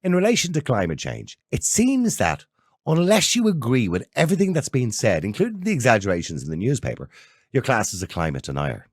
In relation to climate change, it seems that unless you agree with everything that's been said, including the exaggerations in the newspaper, you're classed as a climate denier.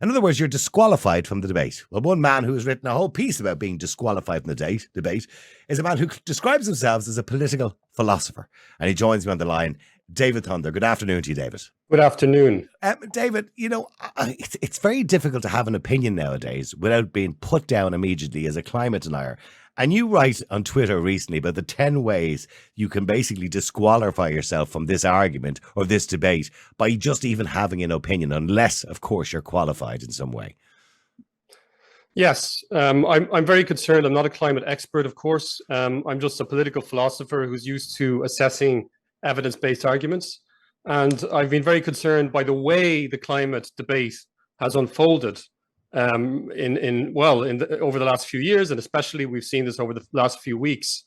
In other words, you're disqualified from the debate. Well, one man who has written a whole piece about being disqualified from the debate is a man who describes himself as a political philosopher. And he joins me on the line, David Thunder. Good afternoon to you, David. Good afternoon. David, it's very difficult to have an opinion nowadays without being put down immediately as a climate denier. And you write on Twitter recently about the 10 ways you can basically disqualify yourself from this argument or this debate by just even having an opinion, unless, of course, you're qualified in some way. Yes, I'm very concerned. I'm not a climate expert, of course. I'm just a political philosopher who's used to assessing evidence-based arguments. And I've been very concerned by the way the climate debate has unfolded over the last few years, and especially we've seen this over the last few weeks.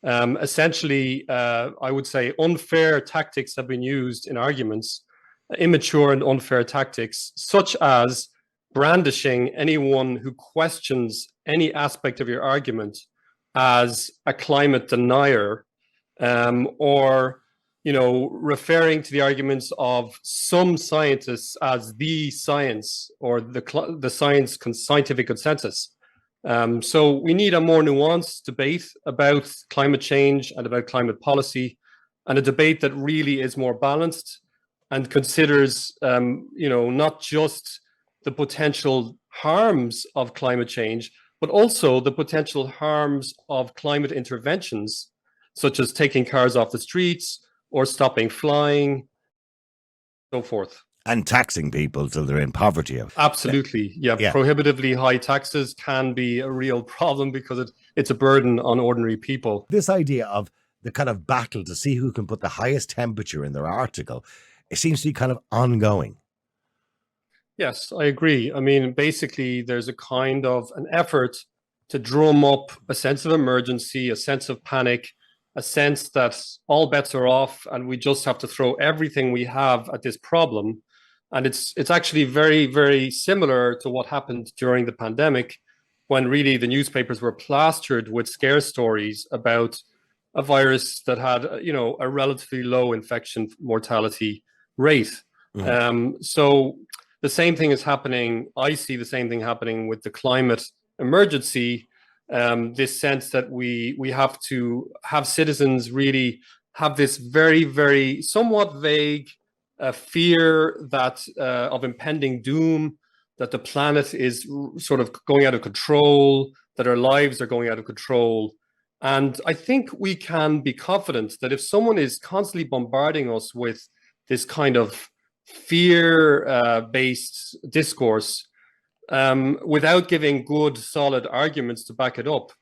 Essentially, I would say unfair tactics have been used in arguments, immature and unfair tactics, such as brandishing anyone who questions any aspect of your argument as a climate denier, or referring to the arguments of some scientists as the science or the scientific consensus. So we need a more nuanced debate about climate change and about climate policy, and a debate that really is more balanced and considers, not just the potential harms of climate change, but also the potential harms of climate interventions, such as taking cars off the streets, or stopping flying, so forth. And taxing people till they're in poverty. Absolutely. Yeah. Prohibitively high taxes can be a real problem because it's a burden on ordinary people. This idea of the kind of battle to see who can put the highest temperature in their article, it seems to be kind of ongoing. Yes, I agree. I mean, basically, there's a kind of an effort to drum up a sense of emergency, a sense of panic, a sense that all bets are off and we just have to throw everything we have at this problem. And it's actually very, very similar to what happened during the pandemic, when really the newspapers were plastered with scare stories about a virus that had, a relatively low infection mortality rate. Mm-hmm. So the same thing is happening. I see the same thing happening with the climate emergency. This sense that we have to have citizens really have this very, very somewhat vague fear that of impending doom, that the planet is sort of going out of control, that our lives are going out of control. And I think we can be confident that if someone is constantly bombarding us with this kind of fear-based discourse, without giving good, solid arguments to back it up,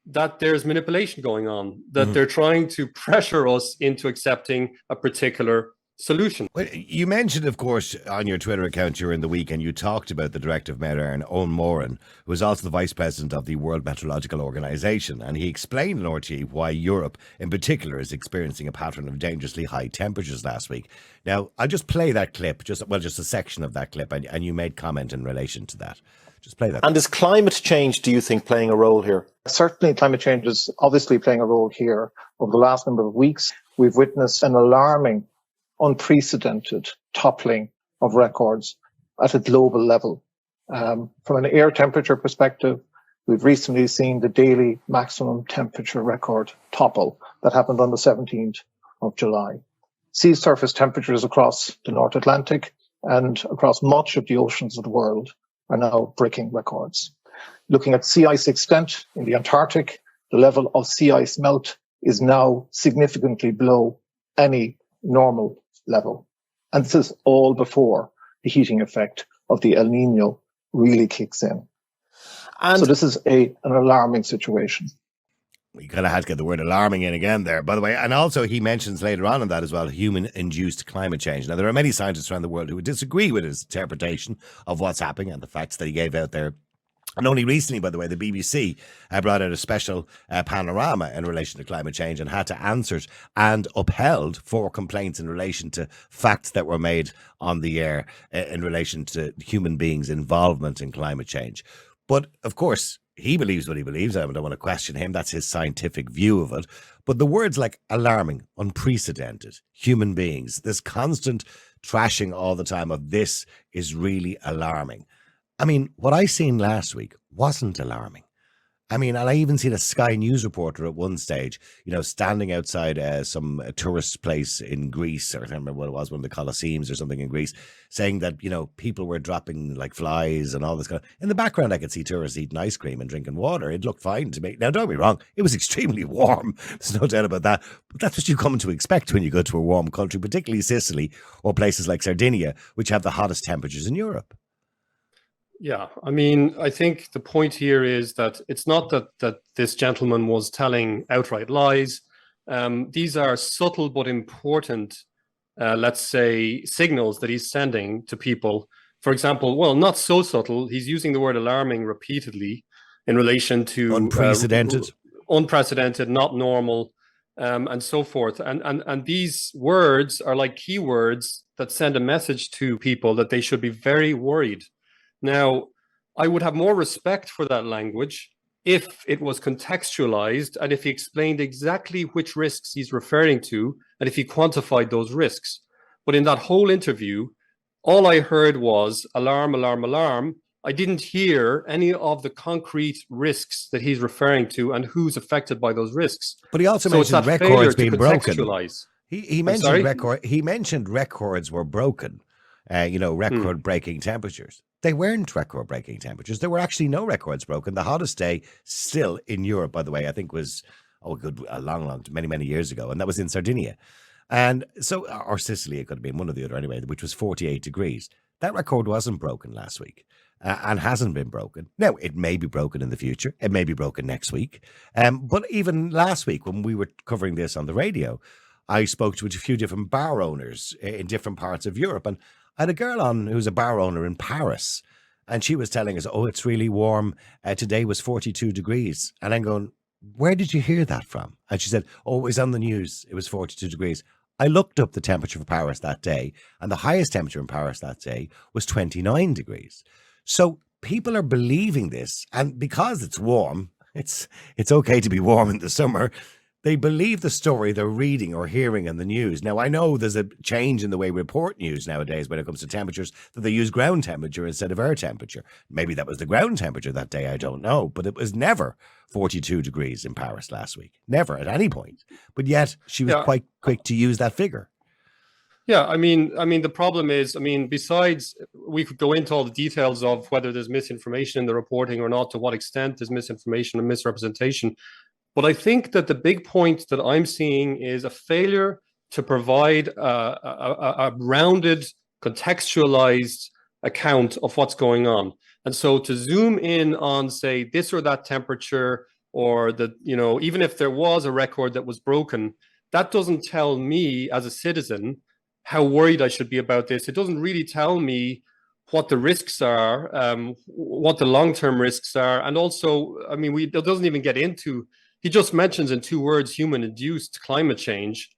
that there's manipulation going on, that they're trying to pressure us into accepting a particular solution. Well, you mentioned, of course, on your Twitter account during the week, and you talked about the Director of Med Éireann, Owen Moran, who is also the Vice President of the World Meteorological Organization, and he explained in RTE why Europe in particular is experiencing a pattern of dangerously high temperatures last week. Now, I'll just play that clip, just a section of that clip, and you made comment in relation to that. Just play that. And is climate change, do you think, playing a role here? Certainly climate change is obviously playing a role here. Over the last number of weeks, we've witnessed an alarming, unprecedented toppling of records at a global level. From an air temperature perspective, we've recently seen the daily maximum temperature record topple that happened on the 17th of July. Sea surface temperatures across the North Atlantic and across much of the oceans of the world are now breaking records. Looking at sea ice extent in the Antarctic, the level of sea ice melt is now significantly below any normal level. And this is all before the heating effect of the El Nino really kicks in. And so this is an alarming situation. You kind of had to get the word alarming in again there, by the way. And also he mentions later on in that as well, human-induced climate change. Now, there are many scientists around the world who would disagree with his interpretation of what's happening and the facts that he gave out there. And only recently, by the way, the BBC brought out a special panorama in relation to climate change and had to answer it and upheld 4 complaints in relation to facts that were made on the air in relation to human beings' involvement in climate change. But, of course, he believes what he believes. I don't want to question him. That's his scientific view of it. But the words like alarming, unprecedented, human beings, this constant trashing all the time of this is really alarming. I mean, what I seen last week wasn't alarming. I mean, and I even seen a Sky News reporter at one stage, standing outside some tourist place in Greece, or I can't remember what it was, one of the Colosseums or something in Greece, saying that, people were dropping like flies and all this kind of. In the background, I could see tourists eating ice cream and drinking water. It looked fine to me. Now, don't be wrong. It was extremely warm. There's no doubt about that. But that's what you come to expect when you go to a warm country, particularly Sicily or places like Sardinia, which have the hottest temperatures in Europe. Yeah, I mean, I think the point here is that it's not that this gentleman was telling outright lies. These are subtle but important, let's say, signals that he's sending to people. For example, well, not so subtle. He's using the word alarming repeatedly in relation to unprecedented, not normal, and so forth. And these words are like keywords that send a message to people that they should be very worried. Now, I would have more respect for that language if it was contextualized and if he explained exactly which risks he's referring to and if he quantified those risks. But in that whole interview, all I heard was alarm, alarm, alarm. I didn't hear any of the concrete risks that he's referring to and who's affected by those risks. But he also mentioned records being broken. He mentioned records were broken. Record-breaking temperatures. They weren't record-breaking temperatures. There were actually no records broken. The hottest day still in Europe, by the way, I think was, many years ago, and that was in Sardinia. And so, or Sicily, it could have been one or the other anyway, which was 48 degrees. That record wasn't broken last week and hasn't been broken. Now, it may be broken in the future. It may be broken next week. But even last week, when we were covering this on the radio, I spoke to a few different bar owners in different parts of Europe, and I had a girl on who's a bar owner in Paris, and she was telling us, it's really warm. Today was 42 degrees. And I'm going, where did you hear that from? And she said, it was on the news. It was 42 degrees. I looked up the temperature for Paris that day, and the highest temperature in Paris that day was 29 degrees. So people are believing this, and because it's warm, it's okay to be warm in the summer. They believe the story they're reading or hearing in the news. Now, I know there's a change in the way we report news nowadays when it comes to temperatures, that they use ground temperature instead of air temperature. Maybe that was the ground temperature that day, I don't know. But it was never 42 degrees in Paris last week. Never at any point. But yet she was quite quick to use that figure. Yeah, I mean, the problem is, besides, we could go into all the details of whether there's misinformation in the reporting or not, to what extent there's misinformation and misrepresentation. But I think that the big point that I'm seeing is a failure to provide a rounded, contextualized account of what's going on. And so to zoom in on, say, this or that temperature, or even if there was a record that was broken, that doesn't tell me as a citizen how worried I should be about this. It doesn't really tell me what the risks are, what the long-term risks are. And also, it doesn't even get into. He just mentions in two words, human-induced climate change.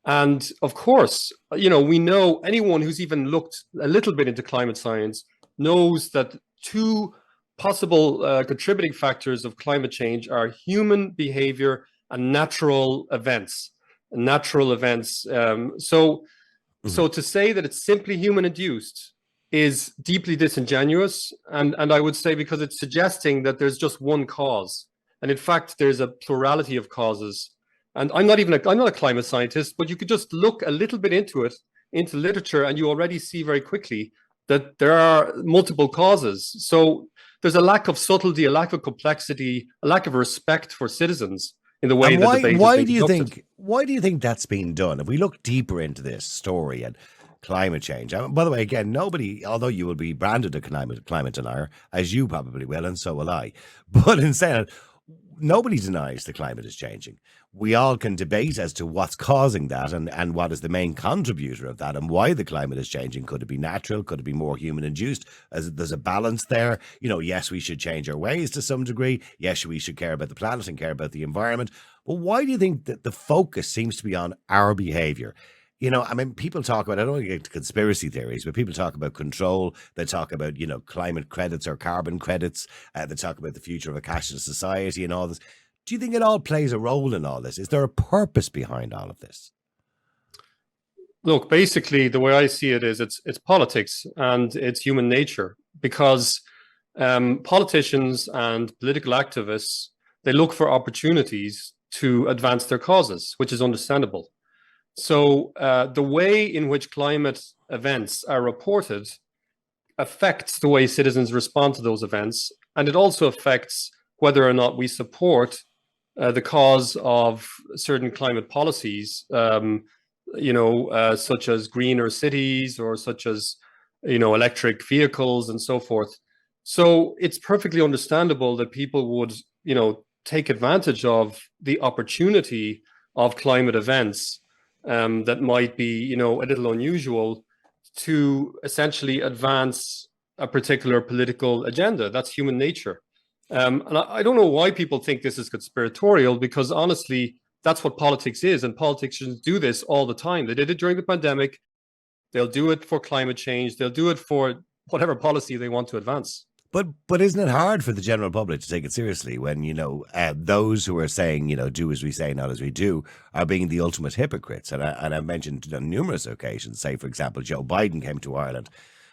And of course, we know, anyone who's even looked a little bit into climate science knows that two possible contributing factors of climate change are human behavior and natural events. So to say that it's simply human-induced is deeply disingenuous. And I would say because it's suggesting that there's just one cause. And in fact, there's a plurality of causes. And I'm not a climate scientist, but you could just look a little bit into literature, and you already see very quickly that there are multiple causes. So there's a lack of subtlety, a lack of complexity, a lack of respect for citizens in the way that debate is being conducted. Why do you think that's been done? If we look deeper into this story and climate change, by the way, again, nobody, although you will be branded a climate denier, as you probably will, and so will I, but instead, nobody denies the climate is changing. We all can debate as to what's causing that and what is the main contributor of that and why the climate is changing. Could it be natural? Could it be more human-induced? There's a balance there. Yes, we should change our ways to some degree. Yes, we should care about the planet and care about the environment. But why do you think that the focus seems to be on our behavior? You know, I mean, people talk about, I don't want to get to conspiracy theories, but people talk about control. They talk about, you know, climate credits or carbon credits. They talk about the future of a cashless society and all this. Do you think it all plays a role in all this? Is there a purpose behind all of this? Look, basically, the way I see it is it's politics and it's human nature, because politicians and political activists, they look for opportunities to advance their causes, which is understandable. So the way in which climate events are reported affects the way citizens respond to those events. And it also affects whether or not we support the cause of certain climate policies, such as greener cities or such as, electric vehicles and so forth. So it's perfectly understandable that people would, take advantage of the opportunity of climate events that might be, a little unusual, to essentially advance a particular political agenda. That's human nature. And I don't know why people think this is conspiratorial, because honestly, that's what politics is. And politicians do this all the time. They did it during the pandemic. They'll do it for climate change. They'll do it for whatever policy they want to advance. But isn't it hard for the general public to take it seriously when, those who are saying, do as we say, not as we do, are being the ultimate hypocrites? And I've mentioned on numerous occasions, say, for example, Joe Biden came to Ireland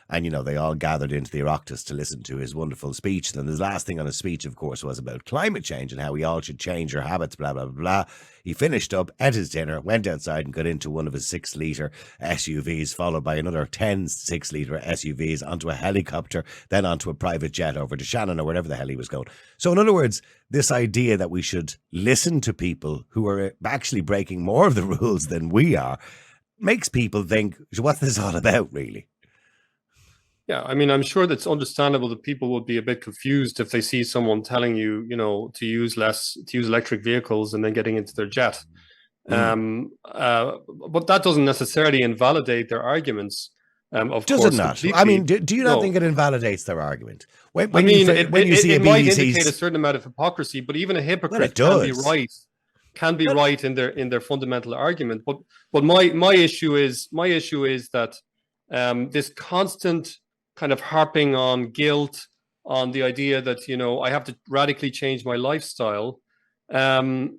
and, they all gathered into the Oireachtas to listen to his wonderful speech. And the last thing on his speech, of course, was about climate change and how we all should change our habits, blah, blah, blah, blah. He finished up, ate his dinner, went outside and got into one of his 6-litre SUVs, followed by another 10 6-litre SUVs, onto a helicopter, then onto a private jet over to Shannon or wherever the hell he was going. So in other words, this idea that we should listen to people who are actually breaking more of the rules than we are makes people think, what's this all about, really? Yeah, I mean, I'm sure that's understandable that people would be a bit confused if they see someone telling you, to use electric vehicles and then getting into their jet. But that doesn't necessarily invalidate their arguments. Does it not? Completely. I mean, do you not think it invalidates their argument? It might indicate a certain amount of hypocrisy, but even a hypocrite can be right in their fundamental argument. But my issue is that this constant kind of harping on guilt, on the idea that, I have to radically change my lifestyle. Maybe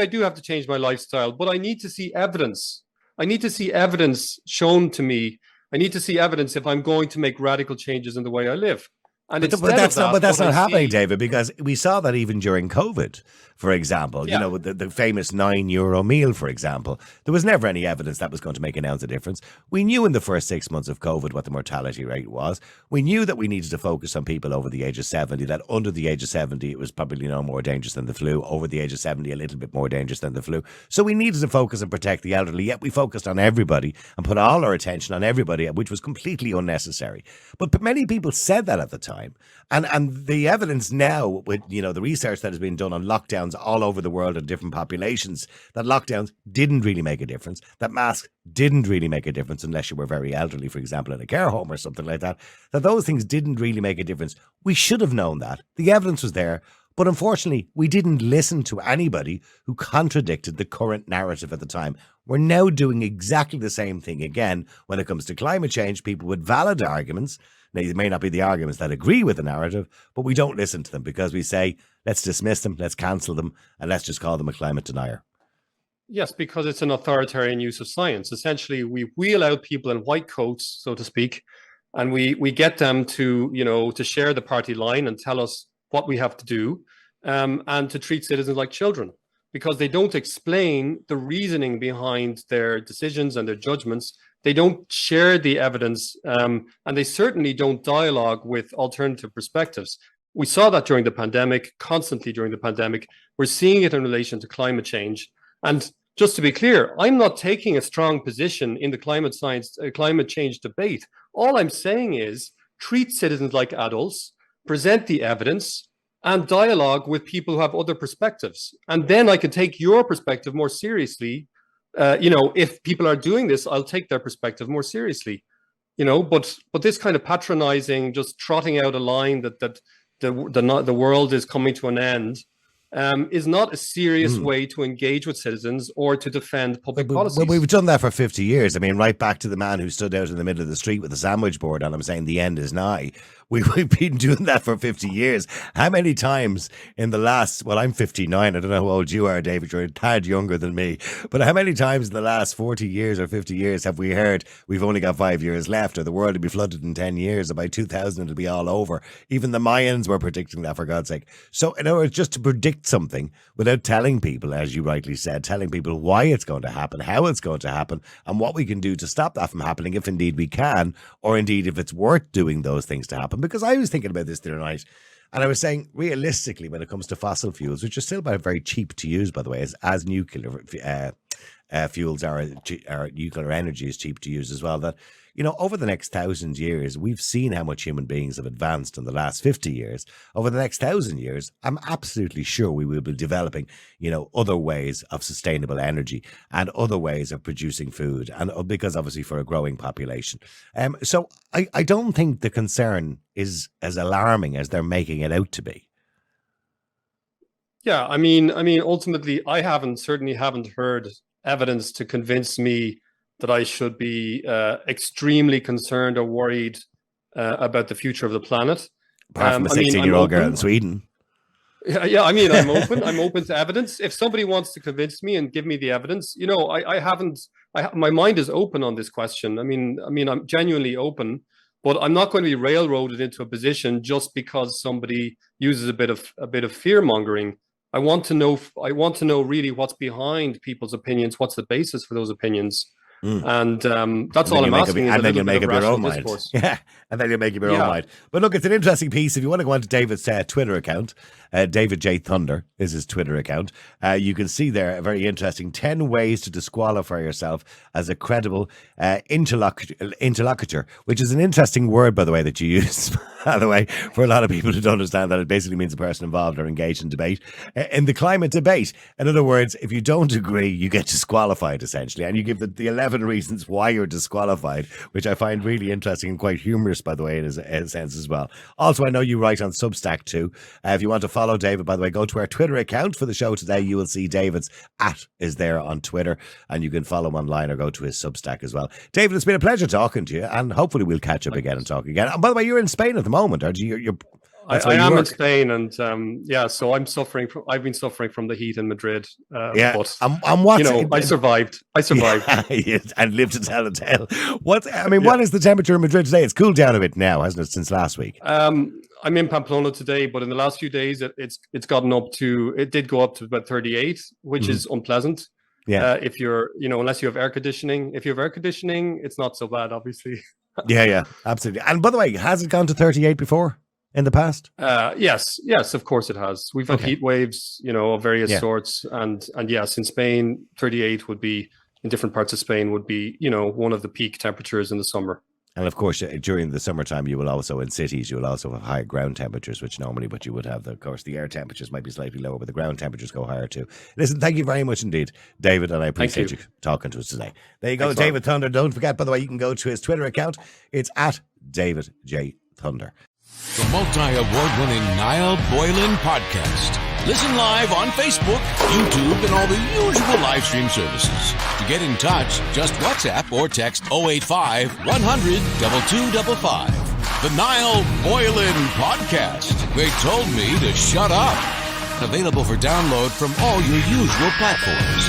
I do have to change my lifestyle, but I need to see evidence. I need to see evidence shown to me. I need to see evidence if I'm going to make radical changes in the way I live. And but that's not happening, David, because we saw that even during COVID, for example, with the famous €9 meal, for example, there was never any evidence that was going to make an ounce of difference. We knew in the first 6 months of COVID what the mortality rate was. We knew that we needed to focus on people over the age of 70, that under the age of 70, it was probably no more dangerous than the flu. Over the age of 70, a little bit more dangerous than the flu. So we needed to focus and protect the elderly, yet we focused on everybody and put all our attention on everybody, which was completely unnecessary. But many people said that at the time. And the evidence now with, the research that has been done on lockdowns all over the world in different populations, that lockdowns didn't really make a difference, that masks didn't really make a difference unless you were very elderly, for example, in a care home or something like that those things didn't really make a difference. We should have known that. The evidence was there. But unfortunately, we didn't listen to anybody who contradicted the current narrative at the time. We're now doing exactly the same thing again when it comes to climate change. People with valid arguments. Now, they may not be the arguments that agree with the narrative, but we don't listen to them because we say, let's dismiss them, let's cancel them, and let's just call them a climate denier. Yes, because it's an authoritarian use of science. Essentially, we wheel out people in white coats, so to speak, and we get them to share the party line and tell us what we have to do, and to treat citizens like children, because they don't explain the reasoning behind their decisions and their judgments. They don't share the evidence, and they certainly don't dialogue with alternative perspectives. We saw that during the pandemic, constantly during the pandemic. We're seeing it in relation to climate change. And just to be clear, I'm not taking a strong position in the climate change debate. All I'm saying is treat citizens like adults, present the evidence, and dialogue with people who have other perspectives. And then I can take your perspective more seriously. If people are doing this, I'll take their perspective more seriously. But this kind of patronizing, just trotting out a line that the world is coming to an end, is not a serious way to engage with citizens or to defend public policies. Well, we've done that for 50 years. I mean, right back to the man who stood out in the middle of the street with a sandwich board on him saying the end is nigh. We've been doing that for 50 years. How many times in the last, well, I'm 59. I don't know how old you are, David. You're a tad younger than me. But how many times in the last 40 years or 50 years have we heard we've only got 5 years left, or the world will be flooded in 10 years, or by 2000 it'll be all over? Even the Mayans were predicting that, for God's sake. So in other words, just to predict something without telling people, as you rightly said, telling people why it's going to happen, how it's going to happen, and what we can do to stop that from happening, if indeed we can, or indeed if it's worth doing those things to happen. Because I was thinking about this the other night, and I was saying, realistically, when it comes to fossil fuels, which are still very cheap to use, by the way, as nuclear fuels are nuclear energy is cheap to use as well, that, you know, over the next 1,000 years, we've seen how much human beings have advanced in the last 50 years. Over the next 1,000 years, I'm absolutely sure we will be developing, you know, other ways of sustainable energy and other ways of producing food, and because obviously for a growing population. So I don't think the concern is as alarming as they're making it out to be. Yeah, I mean, ultimately, I certainly haven't heard evidence to convince me that I should be extremely concerned or worried about the future of the planet. Apart from a 16-year-old girl in Sweden. Yeah. I mean, I'm open. I'm open to evidence. If somebody wants to convince me and give me the evidence, you know, my mind is open on this question. I mean, I'm genuinely open, but I'm not going to be railroaded into a position just because somebody uses a bit of fear mongering. I want to know really what's behind people's opinions. What's the basis for those opinions? And that's all I'm asking. And then you'll make up your own mind. Yeah, and then you'll make up your own mind. But look, it's an interesting piece. If you want to go onto David's Twitter account, David J. Thunder is his Twitter account. You can see there a very interesting 10 ways to disqualify yourself as a credible interlocutor, which is an interesting word, by the way, that you use, by the way, for a lot of people who don't understand that. It basically means a person involved or engaged in debate. In the climate debate, in other words, if you don't agree, you get disqualified, essentially. And you give the 11 reasons why you're disqualified, which I find really interesting and quite humorous, by the way, in a sense as well. Also, I know you write on Substack too. If you want to follow David, by the way, go to our Twitter account for the show today. You will see David's @ is there on Twitter, and you can follow him online or go to his Substack as well. David, it's been a pleasure talking to you, and hopefully we'll catch up again and talk again. And by the way, you're in Spain at the moment, aren't you? I am in Spain, and so I'm suffering. I've been suffering from the heat in Madrid. But what, you know, I survived. Yeah, and lived to tell the tale. What is the temperature in Madrid today? It's cooled down a bit now, hasn't it, since last week? I'm in Pamplona today, but in the last few days, it's gotten up to. It did go up to about 38, which is unpleasant. Yeah. If you're, you know, unless you have air conditioning. If you have air conditioning, it's not so bad, obviously. Yeah, absolutely. And by the way, has it gone to 38 before? In the past? Yes, of course it has. We've had heat waves, you know, of various sorts, and yes, in Spain, 38 would be, in different parts of Spain, would be, you know, one of the peak temperatures in the summer. And of course, during the summertime, you will also, in cities, you will also have higher ground temperatures, which normally, but you would have, of course, the air temperatures might be slightly lower, but the ground temperatures go higher too. Listen, thank you very much indeed, David, and I appreciate you talking to us today. There you go, Thanks, David Thunder. Don't forget, by the way, you can go to his Twitter account. It's @David J. Thunder. The multi-award-winning Niall Boylan Podcast. Listen live on Facebook, YouTube, and all the usual live stream services. To get in touch, just WhatsApp or text 085 100 2255. The Niall Boylan Podcast. They told me to shut up. Available for download from all your usual platforms.